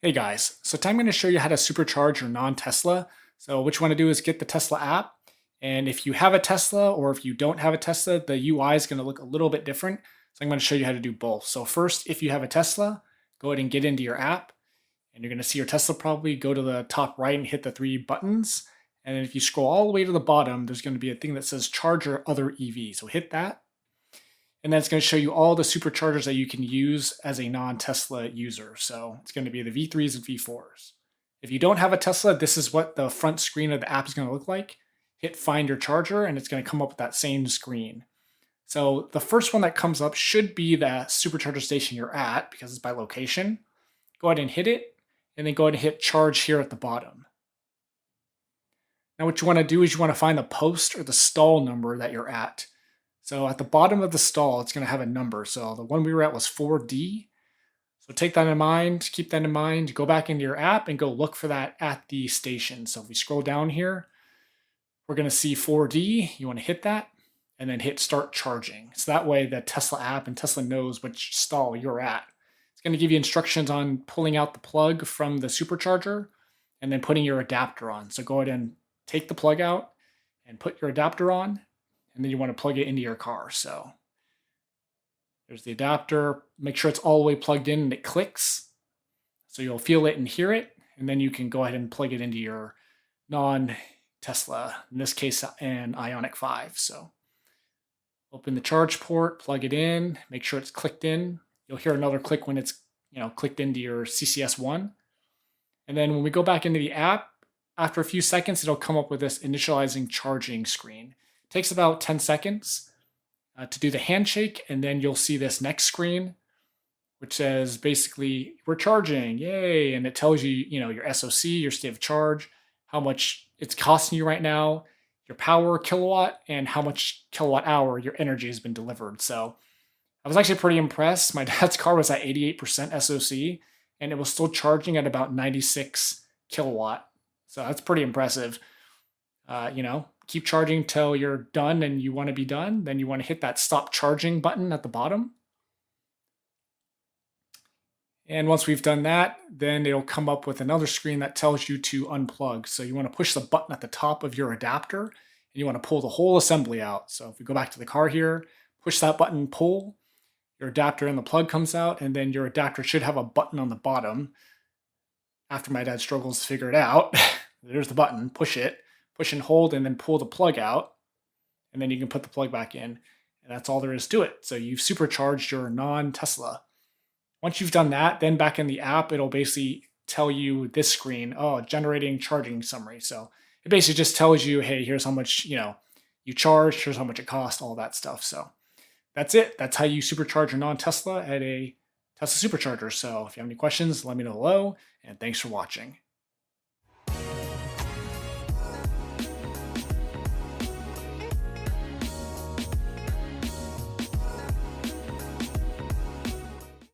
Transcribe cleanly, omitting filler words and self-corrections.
Hey guys, so today I'm going to show you how to supercharge your non-Tesla. So what you want to do is get the Tesla app. And if you have a Tesla or if you don't have a Tesla, the UI is going to look a little bit different. So I'm going to show you how to do both. So first, if you have a Tesla, go ahead and get into your app. And you're going to see your Tesla probably go to the top right and hit the three buttons. And then if you scroll all the way to the bottom, there's going to be a thing that says charge your other EV. So hit that. And then it's going to show you all the superchargers that you can use as a non-Tesla user. So it's going to be the V3s and V4s. If you don't have a Tesla, this is what the front screen of the app is going to look like. Hit find your charger and it's going to come up with that same screen. So the first one that comes up should be the supercharger station you're at because it's by location. Go ahead and hit it and then go ahead and hit charge here at the bottom. Now what you want to do is you want to find the post or the stall number that you're at. So at the bottom of the stall, it's going to have a number. So the one we were at was 4D. So take that in mind, keep that in mind, go back into your app and go look for that at the station. So if we scroll down here, we're going to see 4D. You want to hit that and then hit start charging. So that way the Tesla app and Tesla knows which stall you're at. It's going to give you instructions on pulling out the plug from the supercharger and then putting your adapter on. So go ahead and take the plug out and put your adapter on. And then you want to plug it into your car. So there's the adapter. Make sure it's all the way plugged in and it clicks. So you'll feel it and hear it. And then you can go ahead and plug it into your non-Tesla, in this case, an Ioniq 5. So open the charge port, plug it in, make sure it's clicked in. You'll hear another click when it's clicked into your CCS1. And then when we go back into the app, after a few seconds, it'll come up with this initializing charging screen. It takes about 10 seconds to do the handshake, and then you'll see this next screen, which says basically, we're charging, yay, and it tells you, your SOC, your state of charge, how much it's costing you right now, your power kilowatt, and how much kilowatt hour your energy has been delivered. So I was actually pretty impressed. My dad's car was at 88% SOC, and it was still charging at about 96 kilowatt. So that's pretty impressive. Keep charging till you're done and you want to be done. Then you want to hit that stop charging button at the bottom. And once we've done that, then it'll come up with another screen that tells you to unplug. So you want to push the button at the top of your adapter and you want to pull the whole assembly out. So if we go back to the car here, push that button, pull, your adapter and the plug comes out, and then your adapter should have a button on the bottom. After my dad struggles to figure it out, there's the button, push it. Push and hold and then pull the plug out, and then you can put the plug back in. And that's all there is to it. So you've supercharged your non-Tesla. Once you've done that, then back in the app, it'll basically tell you this screen, generating charging summary. So it basically just tells you, hey, here's how much you charged, here's how much it cost, all that stuff. So that's it. That's how you supercharge your non-Tesla at a Tesla supercharger. So if you have any questions, let me know below, and thanks for watching.